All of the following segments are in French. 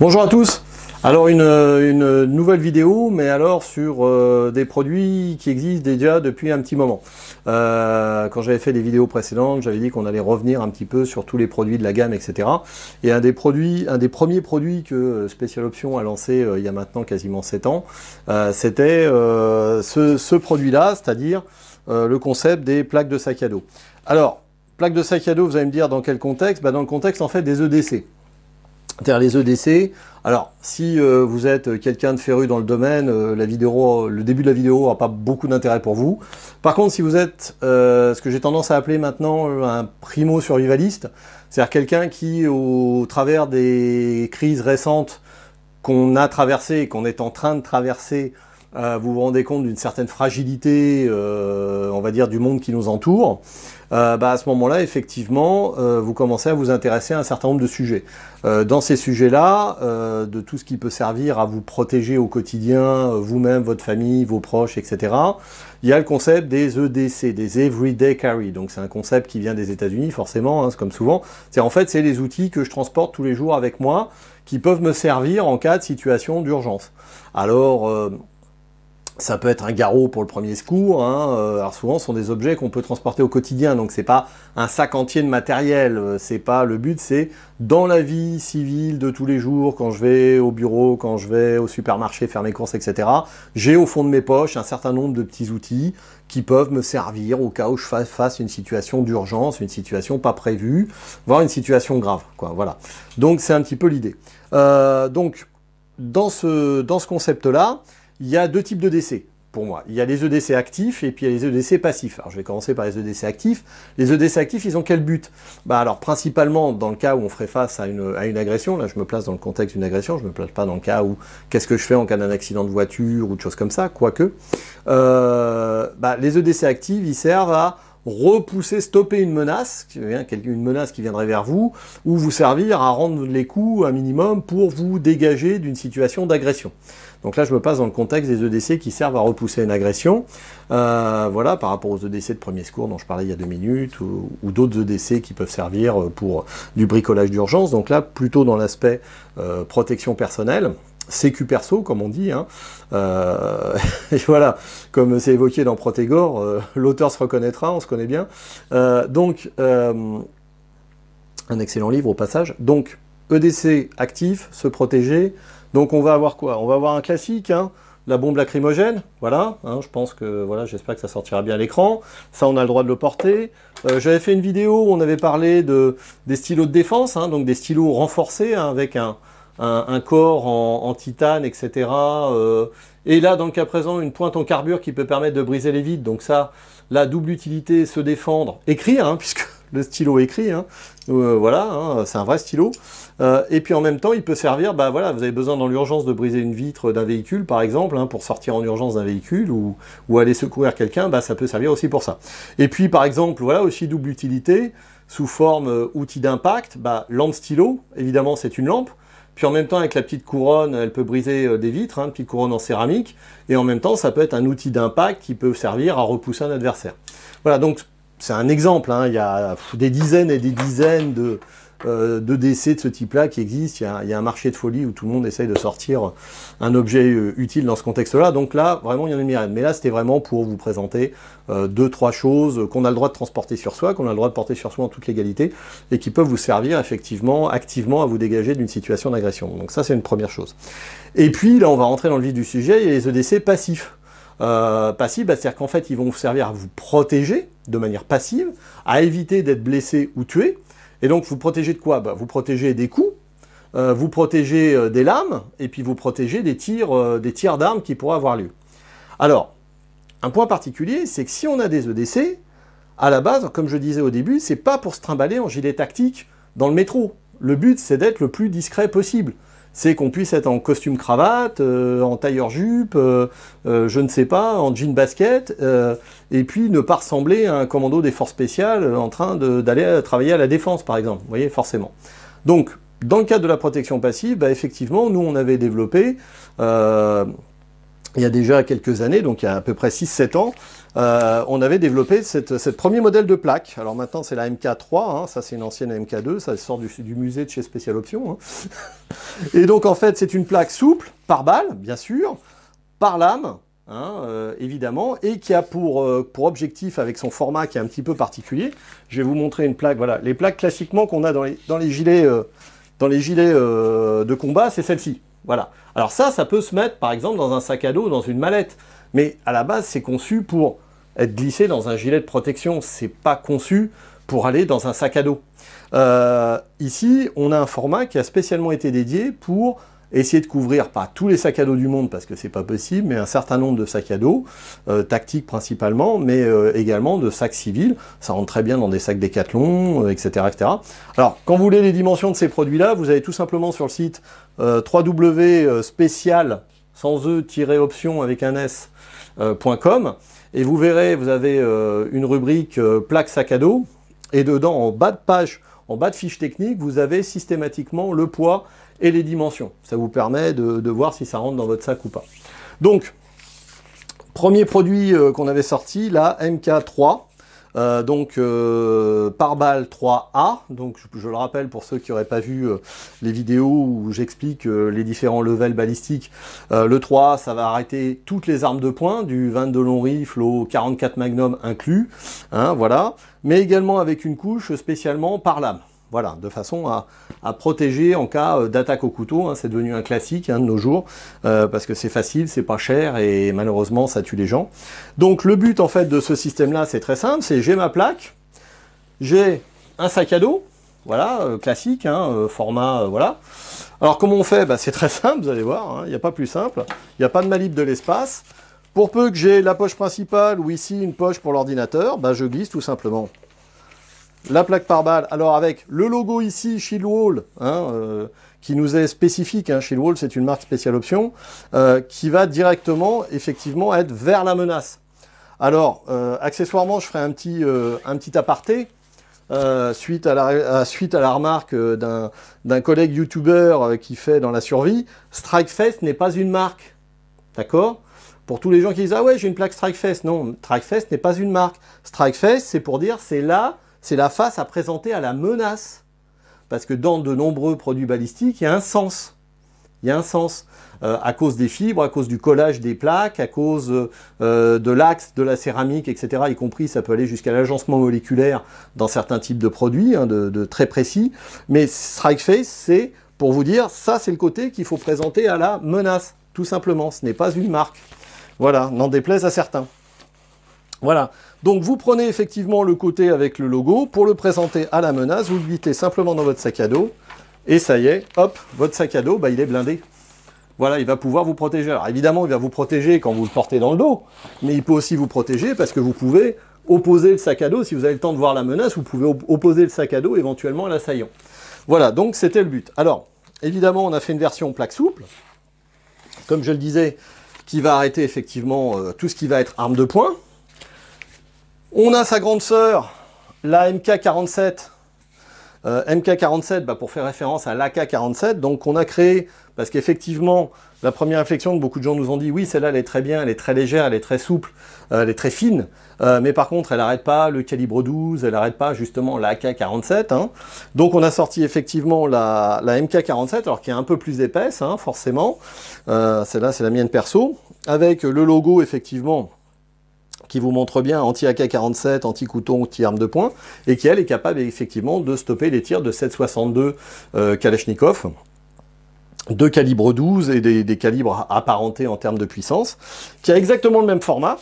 Bonjour à tous. Alors une nouvelle vidéo, mais alors sur des produits qui existent déjà depuis un petit moment. Quand j'avais fait des vidéos précédentes, j'avais dit qu'on allait revenir un petit peu sur tous les produits de la gamme, etc. Et un des premiers produits que Special Option a lancé il y a maintenant quasiment 7 ans, c'était ce produit-là, c'est-à-dire le concept des plaques de sac à dos. Alors, plaques de sac à dos, vous allez me dire dans quel contexte? Dans le contexte en fait des EDC. C'est-à-dire les EDC. Alors, si vous êtes quelqu'un de féru dans le domaine, le début de la vidéo n'aura pas beaucoup d'intérêt pour vous. Par contre, si vous êtes ce que j'ai tendance à appeler maintenant un primo-survivaliste, c'est-à-dire quelqu'un qui, au travers des crises récentes qu'on a traversées et qu'on est en train de traverser, vous vous rendez compte d'une certaine fragilité, on va dire, du monde qui nous entoure, à ce moment-là, effectivement, vous commencez à vous intéresser à un certain nombre de sujets. Dans ces sujets-là, de tout ce qui peut servir à vous protéger au quotidien, vous-même, votre famille, vos proches, etc., il y a le concept des EDC, des Everyday Carry. Donc c'est un concept qui vient des États-Unis, forcément, c'est comme souvent. En fait, c'est les outils que je transporte tous les jours avec moi, qui peuvent me servir en cas de situation d'urgence. Alors, ça peut être un garrot pour le premier secours, alors souvent ce sont des objets qu'on peut transporter au quotidien, donc c'est pas un sac entier de matériel, c'est pas le but, c'est dans la vie civile de tous les jours, quand je vais au bureau, quand je vais au supermarché faire mes courses, etc. J'ai au fond de mes poches un certain nombre de petits outils qui peuvent me servir au cas où je fasse face à une situation d'urgence, une situation pas prévue, voire une situation grave, quoi, voilà. Donc c'est un petit peu l'idée. Donc dans ce concept-là, il y a deux types de d'EDC pour moi. Il y a les EDC actifs et puis il y a les EDC passifs. Alors je vais commencer par les EDC actifs. Les EDC actifs, ils ont quel but? Alors principalement dans le cas où on ferait face à une agression, là je me place dans le contexte d'une agression, je ne me place pas dans le cas où qu'est-ce que je fais en cas d'un accident de voiture ou de choses comme ça, quoique. Les EDC actifs, ils servent à repousser, stopper une menace qui viendrait vers vous, ou vous servir à rendre les coups un minimum pour vous dégager d'une situation d'agression. Donc là, je me passe dans le contexte des EDC qui servent à repousser une agression, voilà, par rapport aux EDC de premier secours dont je parlais il y a 2 minutes, ou d'autres EDC qui peuvent servir pour du bricolage d'urgence. Donc là, plutôt dans l'aspect protection personnelle, sécu perso, comme on dit, et voilà, comme c'est évoqué dans Protégor, l'auteur se reconnaîtra, on se connaît bien. Un excellent livre au passage. Donc, EDC actif, se protéger. Donc on va avoir quoi? On va avoir un classique, la bombe lacrymogène, voilà, je pense que, voilà, j'espère que ça sortira bien à l'écran. Ça, on a le droit de le porter. J'avais fait une vidéo où on avait parlé des stylos de défense, donc des stylos renforcés, avec un corps en titane, etc. Et là, dans le cas présent, une pointe en carbure qui peut permettre de briser les vitres. Donc ça, la double utilité, se défendre, écrire, puisque le stylo écrit, voilà, c'est un vrai stylo. Et puis en même temps, il peut servir, voilà, vous avez besoin dans l'urgence de briser une vitre d'un véhicule, par exemple, pour sortir en urgence d'un véhicule ou aller secourir quelqu'un, ça peut servir aussi pour ça. Et puis par exemple, voilà, aussi double utilité, sous forme outil d'impact, lampe stylo, évidemment c'est une lampe. Puis en même temps, avec la petite couronne, elle peut briser des vitres, une petite couronne en céramique. Et en même temps, ça peut être un outil d'impact qui peut servir à repousser un adversaire. Voilà, donc c'est un exemple. Il y a des dizaines et des dizaines de décès de ce type-là qui existent. Il y a un marché de folie où tout le monde essaye de sortir un objet utile dans ce contexte-là. Donc là, vraiment, il y en a une myriade. Mais là, c'était vraiment pour vous présenter 2-3 choses qu'on a le droit de transporter sur soi, qu'on a le droit de porter sur soi en toute légalité, et qui peuvent vous servir effectivement, activement, à vous dégager d'une situation d'agression. Donc ça, c'est une première chose. Et puis, là, on va rentrer dans le vif du sujet, il y a les EDC passifs. Passifs, c'est-à-dire qu'en fait, ils vont vous servir à vous protéger de manière passive, à éviter d'être blessé ou tué. Et donc, vous protégez de quoi? Vous protégez des coups, vous protégez des lames, et puis vous protégez des tirs d'armes qui pourraient avoir lieu. Alors, un point particulier, c'est que si on a des EDC, à la base, comme je disais au début, c'est pas pour se trimballer en gilet tactique dans le métro. Le but, c'est d'être le plus discret possible. C'est qu'on puisse être en costume cravate, en tailleur-jupe, je ne sais pas, en jean basket, et puis ne pas ressembler à un commando des forces spéciales en train d'aller travailler à la défense, par exemple. Vous voyez, forcément. Donc, dans le cadre de la protection passive, effectivement, nous, on avait développé il y a déjà quelques années, donc il y a à peu près 6-7 ans, on avait développé cette premier modèle de plaque. Alors maintenant c'est la MK3, hein, ça c'est une ancienne MK2, ça sort du musée de chez Special Options. Hein. Et donc en fait c'est une plaque souple, par balle, bien sûr, par lame, hein, évidemment, et qui a pour objectif, avec son format qui est un petit peu particulier, je vais vous montrer une plaque, voilà, les plaques classiquement qu'on a dans les gilets, de combat, c'est celle-ci. Voilà. Alors ça peut se mettre par exemple dans un sac à dos, dans une mallette. Mais à la base, c'est conçu pour être glissé dans un gilet de protection. C'est pas conçu pour aller dans un sac à dos. Ici, on a un format qui a spécialement été dédié pour essayer de couvrir pas tous les sacs à dos du monde parce que c'est pas possible, mais un certain nombre de sacs à dos, tactiques principalement, mais également de sacs civils. Ça rentre très bien dans des sacs Décathlon, etc., etc. Alors, quand vous voulez les dimensions de ces produits-là, vous allez tout simplement sur le site www.special sans e-option avec un s.com et vous verrez, vous avez une rubrique plaque sac à dos et dedans, en bas de page, en bas de fiche technique, vous avez systématiquement le poids et les dimensions. Ça vous permet de voir si ça rentre dans votre sac ou pas. Donc, premier produit qu'on avait sorti, la MK3, par balle 3A. Donc, je le rappelle pour ceux qui n'auraient pas vu les vidéos où j'explique les différents levels balistiques. Le 3A, ça va arrêter toutes les armes de poing, du 22 long rifle au 44 Magnum inclus. Hein, voilà. Mais également avec une couche spécialement par lame. Voilà, de façon à protéger en cas d'attaque au couteau. Hein, c'est devenu un classique de nos jours, parce que c'est facile, c'est pas cher et malheureusement ça tue les gens. Donc le but en fait de ce système-là, c'est très simple, c'est j'ai ma plaque, j'ai un sac à dos, voilà, classique, hein, format, voilà. Alors comment on fait? C'est très simple, vous allez voir, il n'y a pas plus simple, il n'y a pas de manip de l'espace. Pour peu que j'ai la poche principale ou ici une poche pour l'ordinateur, je glisse tout simplement la plaque par balle, alors avec le logo ici, Shieldwall, qui nous est spécifique, Shieldwall c'est une marque spéciale option, qui va directement, effectivement, être vers la menace. Alors, accessoirement, je ferai un petit aparté, suite à la remarque d'un collègue youtubeur qui fait dans la survie, Strikefest n'est pas une marque, d'accord? Pour tous les gens qui disent « Ah ouais, j'ai une plaque Strikefest », non, Strikefest n'est pas une marque. Strikefest, c'est pour dire, c'est la face à présenter à la menace. Parce que dans de nombreux produits balistiques, il y a un sens. Il y a un sens. À cause des fibres, à cause du collage des plaques, à cause de l'axe, de la céramique, etc. Y compris, ça peut aller jusqu'à l'agencement moléculaire dans certains types de produits, de très précis. Mais Strikeface, c'est pour vous dire, ça c'est le côté qu'il faut présenter à la menace. Tout simplement, ce n'est pas une marque. Voilà, n'en déplaise à certains. Voilà, donc vous prenez effectivement le côté avec le logo, pour le présenter à la menace, vous le mettez simplement dans votre sac à dos, et ça y est, hop, votre sac à dos, il est blindé. Voilà, il va pouvoir vous protéger. Alors évidemment, il va vous protéger quand vous le portez dans le dos, mais il peut aussi vous protéger parce que vous pouvez opposer le sac à dos, si vous avez le temps de voir la menace, vous pouvez opposer le sac à dos éventuellement à l'assaillant. Voilà, donc c'était le but. Alors, évidemment, on a fait une version plaque souple, comme je le disais, qui va arrêter effectivement tout ce qui va être arme de poing. On a sa grande sœur, la MK47. MK47, pour faire référence à l'AK47, donc on a créé, parce qu'effectivement, la première réflexion que beaucoup de gens nous ont dit, oui, celle-là, elle est très bien, elle est très légère, elle est très souple, elle est très fine, mais par contre, elle n'arrête pas le calibre 12, elle n'arrête pas justement la AK47. Donc on a sorti effectivement la MK47, alors qui est un peu plus épaisse, forcément. Celle-là, c'est la mienne perso, avec le logo, effectivement, qui vous montre bien anti-AK-47, anti-couteau, anti-arme de poing, et qui, elle, est capable, effectivement, de stopper les tirs de 7,62 Kalachnikov, de calibre 12 et des calibres apparentés en termes de puissance, qui a exactement le même format,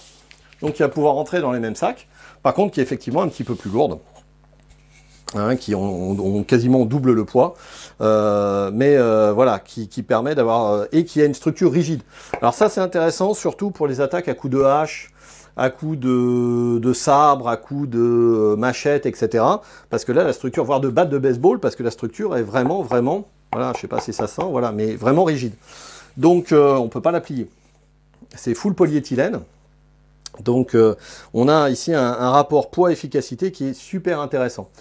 donc qui va pouvoir rentrer dans les mêmes sacs, par contre qui est effectivement un petit peu plus lourde, qui ont quasiment double le poids, voilà, qui permet d'avoir, et qui a une structure rigide. Alors ça c'est intéressant, surtout pour les attaques à coups de hache, à coups de sabre, à coups de machette, etc. Parce que là, la structure, voire de batte de baseball, parce que la structure est vraiment, voilà, je sais pas si ça sent, voilà, mais vraiment rigide. Donc, on peut pas la plier. C'est full polyéthylène. Donc, on a ici un rapport poids-efficacité qui est super intéressant.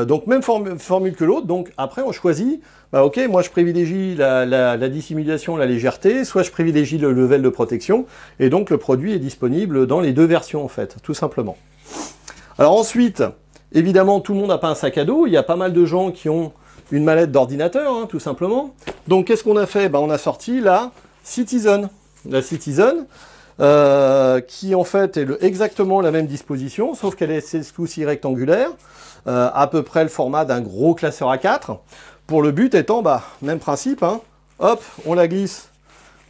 Donc même formule que l'autre. Donc après on choisit, bah, ok, moi je privilégie la dissimulation, la légèreté, soit je privilégie le level de protection, et donc le produit est disponible dans les deux versions en fait, tout simplement. Alors ensuite, évidemment tout le monde n'a pas un sac à dos, il y a pas mal de gens qui ont une mallette d'ordinateur, hein, tout simplement. Donc qu'est-ce qu'on a fait? Bah, on a sorti la Citizen. La Citizen, qui en fait est exactement la même disposition, sauf qu'elle est cette fois-ci rectangulaire, à peu près le format d'un gros classeur A4, pour le but étant, bah, même principe, hein, hop, on la glisse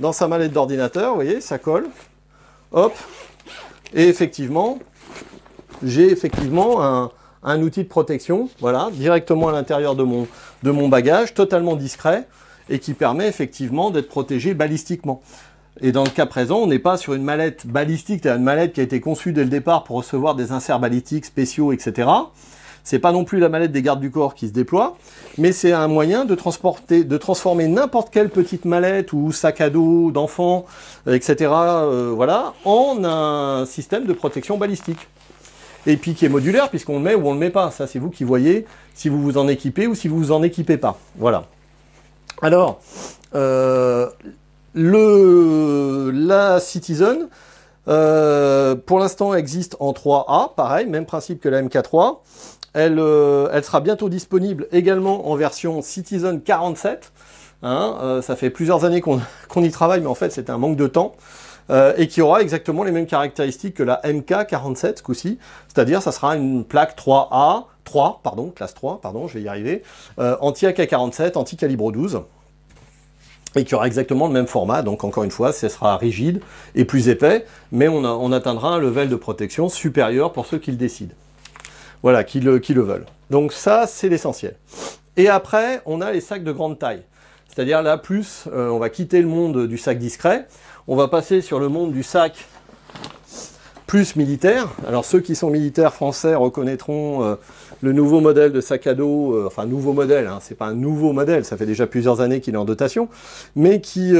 dans sa mallette d'ordinateur, vous voyez, ça colle, hop, et effectivement, j'ai effectivement un outil de protection, voilà, directement à l'intérieur de mon bagage, totalement discret, et qui permet effectivement d'être protégé balistiquement. Et dans le cas présent, on n'est pas sur une mallette balistique, c'est une mallette qui a été conçue dès le départ pour recevoir des inserts balistiques spéciaux, etc. C'est pas non plus la mallette des gardes du corps qui se déploie, mais c'est un moyen de transformer n'importe quelle petite mallette ou sac à dos d'enfant, etc. Voilà, en un système de protection balistique. Et puis qui est modulaire, puisqu'on le met ou on le met pas. Ça, c'est vous qui voyez si vous vous en équipez ou si vous vous en équipez pas. Voilà. Alors, la Citizen, pour l'instant, existe en 3A, pareil, même principe que la MK3. Elle sera bientôt disponible également en version Citizen 47. Hein, ça fait plusieurs années qu'on y travaille, mais en fait, c'était un manque de temps. Et qui aura exactement les mêmes caractéristiques que la MK47 ce coup-ci, c'est-à-dire ça sera une plaque 3A, classe 3, pardon, je vais y arriver, anti-AK-47, anti-calibre 12, et qui aura exactement le même format, donc encore une fois, ce sera rigide et plus épais, mais on atteindra un level de protection supérieur pour ceux qui le décident. Voilà, qui le veulent. Donc ça, c'est l'essentiel. Et après, on a les sacs de grande taille. C'est-à-dire là, plus, on va quitter le monde du sac discret, on va passer sur le monde du sac plus militaire. Alors ceux qui sont militaires français reconnaîtront le nouveau modèle de sac à dos, enfin nouveau modèle, hein, c'est pas un nouveau modèle, ça fait déjà plusieurs années qu'il est en dotation, mais qui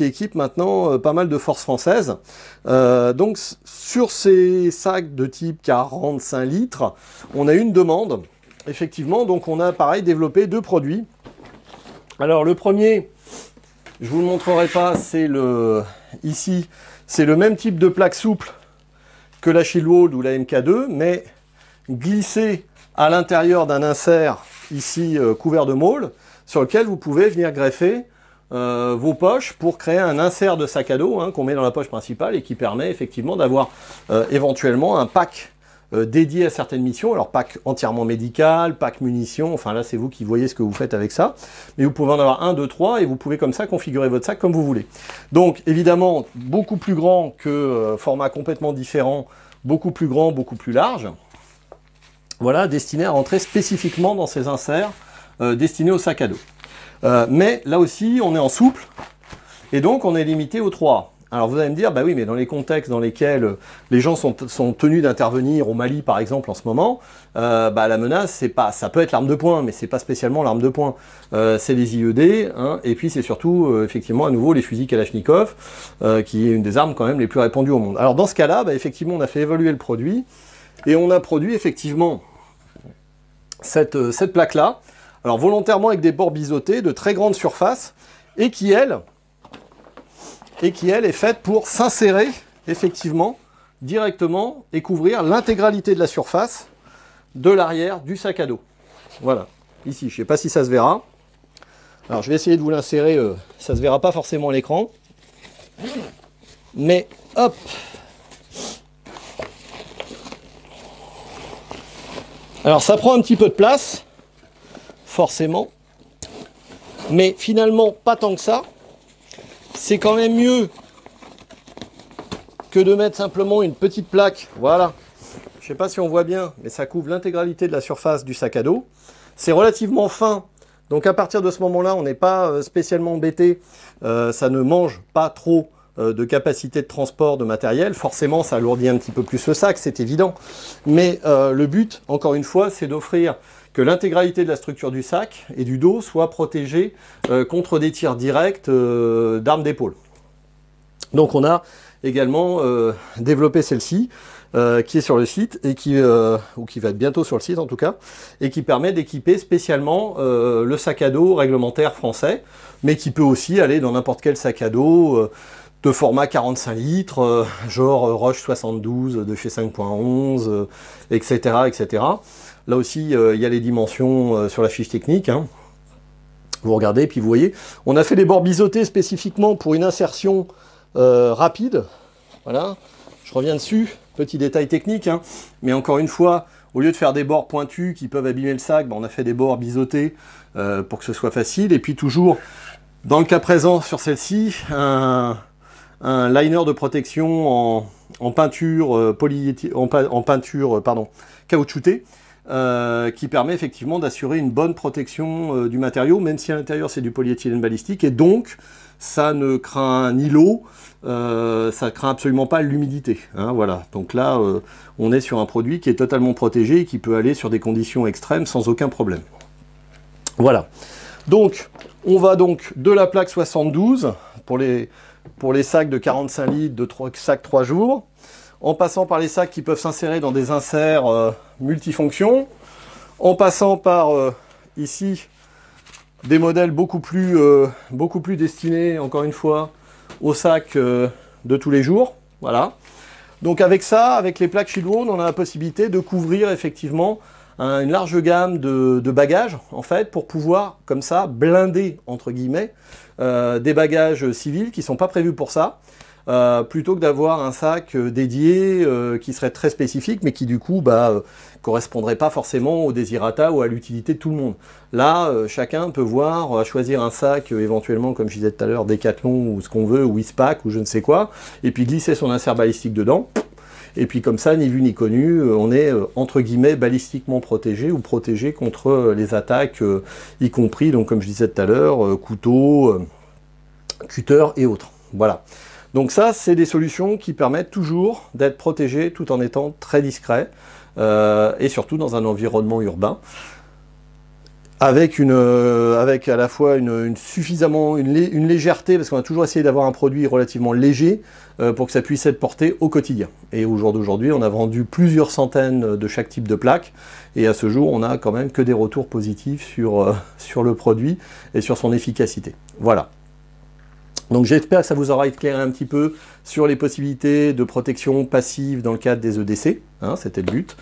équipe maintenant pas mal de forces françaises. Donc sur ces sacs de type 45 litres, on a une demande, effectivement, donc on a pareil développé deux produits. Alors le premier, je vous le montrerai pas, c'est ici, c'est le même type de plaque souple que la Shieldwall ou la MK2, mais glissé à l'intérieur d'un insert ici couvert de môle, sur lequel vous pouvez venir greffer vos poches pour créer un insert de sac à dos hein, qu'on met dans la poche principale et qui permet effectivement d'avoir éventuellement un pack dédié à certaines missions, alors pack entièrement médical, pack munitions, enfin là c'est vous qui voyez ce que vous faites avec ça, mais vous pouvez en avoir 1, 2, 3 et vous pouvez comme ça configurer votre sac comme vous voulez. Donc évidemment beaucoup plus grand que format complètement différent, beaucoup plus grand, beaucoup plus large, voilà, destiné à rentrer spécifiquement dans ces inserts destinés au sac à dos. Mais là aussi on est en souple et donc on est limité aux 3. Alors vous allez me dire, bah oui, mais dans les contextes dans lesquels les gens sont tenus d'intervenir, au Mali par exemple en ce moment, bah la menace, c'est pas, ça peut être l'arme de poing, mais c'est pas spécialement l'arme de poing. C'est les IED, hein, et puis c'est surtout effectivement à nouveau les fusils Kalachnikov, qui est une des armes quand même les plus répandues au monde. Alors dans ce cas-là, bah, effectivement, on a fait évoluer le produit, et on a produit effectivement cette plaque-là, alors volontairement avec des bords biseautés de très grande surface, et qui elle est faite pour s'insérer effectivement directement et couvrir l'intégralité de la surface de l'arrière du sac à dos. Voilà, ici, je ne sais pas si ça se verra. Alors je vais essayer de vous l'insérer, ça ne se verra pas forcément à l'écran. Mais hop! Alors ça prend un petit peu de place, forcément, mais finalement pas tant que ça. C'est quand même mieux que de mettre simplement une petite plaque, voilà. Je ne sais pas si on voit bien, mais ça couvre l'intégralité de la surface du sac à dos. C'est relativement fin, donc à partir de ce moment-là, on n'est pas spécialement embêté. Ça ne mange pas trop de capacité de transport de matériel. Forcément, ça alourdit un petit peu plus le sac, c'est évident. Mais le but, encore une fois, c'est d'offrir que l'intégralité de la structure du sac et du dos soit protégée contre des tirs directs d'armes d'épaule. Donc on a également développer celle-ci, qui est sur le site, et ou qui va être bientôt sur le site en tout cas, et qui permet d'équiper spécialement le sac à dos réglementaire français, mais qui peut aussi aller dans n'importe quel sac à dos de format 45 litres, genre Roche 72 de chez 5.11, etc., etc. Là aussi, il y a les dimensions sur la fiche technique, hein. Vous regardez, puis vous voyez, on a fait les bords biseautés spécifiquement pour une insertion rapide. Voilà, je reviens dessus, petit détail technique, hein. Mais encore une fois, au lieu de faire des bords pointus qui peuvent abîmer le sac, ben on a fait des bords biseautés pour que ce soit facile. Et puis toujours, dans le cas présent sur celle-ci, un liner de protection en peinture caoutchoutée, qui permet effectivement d'assurer une bonne protection du matériau, même si à l'intérieur c'est du polyéthylène balistique, et donc ça ne craint ni l'eau, ça craint absolument pas l'humidité, hein, voilà. Donc là, on est sur un produit qui est totalement protégé et qui peut aller sur des conditions extrêmes sans aucun problème. Voilà. Donc, on va donc de la plaque 72 pour les sacs de 45 litres de sacs 3 jours, en passant par les sacs qui peuvent s'insérer dans des inserts multifonctions, en passant par ici des modèles beaucoup plus destinés, encore une fois, aux sacs de tous les jours. Voilà. Donc avec ça, avec les plaques Shieldwound, on a la possibilité de couvrir effectivement une large gamme de bagages, en fait, pour pouvoir, comme ça, blinder, entre guillemets, des bagages civils qui ne sont pas prévus pour ça, plutôt que d'avoir un sac dédié qui serait très spécifique, mais qui du coup correspondrait pas forcément au désirata ou à l'utilité de tout le monde. Là, chacun peut voir, choisir un sac éventuellement, comme je disais tout à l'heure, Decathlon ou ce qu'on veut, ou Eastpak ou je ne sais quoi, et puis glisser son insert balistique dedans. Et puis comme ça, ni vu ni connu, on est entre guillemets balistiquement protégé ou protégé contre les attaques, y compris, donc comme je disais tout à l'heure, couteau, cutter et autres. Voilà. Donc ça, c'est des solutions qui permettent toujours d'être protégé tout en étant très discret, et surtout dans un environnement urbain, avec à la fois une légèreté, parce qu'on a toujours essayé d'avoir un produit relativement léger pour que ça puisse être porté au quotidien. Et au jour d'aujourd'hui, on a vendu plusieurs centaines de chaque type de plaque, et à ce jour, on a quand même que des retours positifs sur le produit et sur son efficacité. Voilà. Donc j'espère que ça vous aura éclairé un petit peu sur les possibilités de protection passive dans le cadre des EDC, hein, c'était le but.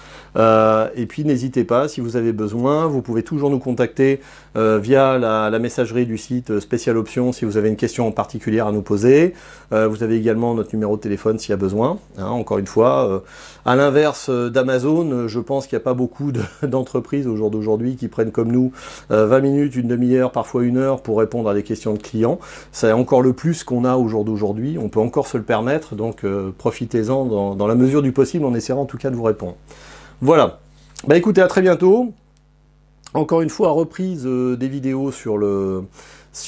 Et puis n'hésitez pas, si vous avez besoin, vous pouvez toujours nous contacter via la messagerie du site Spécial Options si vous avez une question en particulier à nous poser. Vous avez également notre numéro de téléphone s'il y a besoin. Hein, encore une fois, à l'inverse d'Amazon, je pense qu'il n'y a pas beaucoup d'entreprises au jour d'aujourd'hui qui prennent comme nous 20 minutes, une demi-heure, parfois une heure pour répondre à des questions de clients. C'est encore le plus qu'on a au jour d'aujourd'hui. On peut encore se le permettre, donc profitez-en dans la mesure du possible, on essaiera en tout cas de vous répondre. Voilà. Bah écoutez, à très bientôt. Encore une fois, reprise des vidéos sur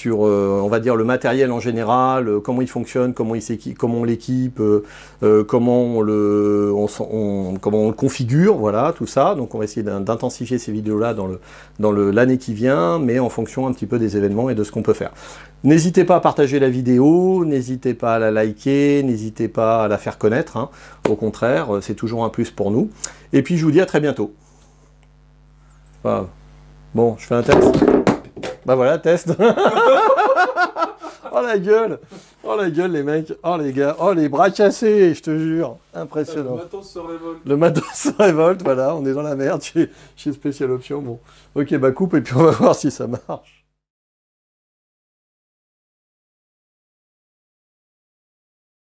on va dire le matériel en général, comment il fonctionne, comment on l'équipe, comment on le configure, voilà, tout ça. Donc on va essayer d'intensifier ces vidéos-là dans l'année qui vient, mais en fonction un petit peu des événements et de ce qu'on peut faire. N'hésitez pas à partager la vidéo, n'hésitez pas à la liker, n'hésitez pas à la faire connaître, hein. Au contraire, c'est toujours un plus pour nous. Et puis je vous dis à très bientôt. Voilà. Bon, je fais un test. Bah voilà, test. Oh la gueule. Oh la gueule les mecs. Oh les gars. Oh les bras cassés, je te jure. Impressionnant. Le matos se révolte. Le matos se révolte, voilà. On est dans la merde chez Spécial Options. Bon. Ok, bah coupe et puis on va voir si ça marche.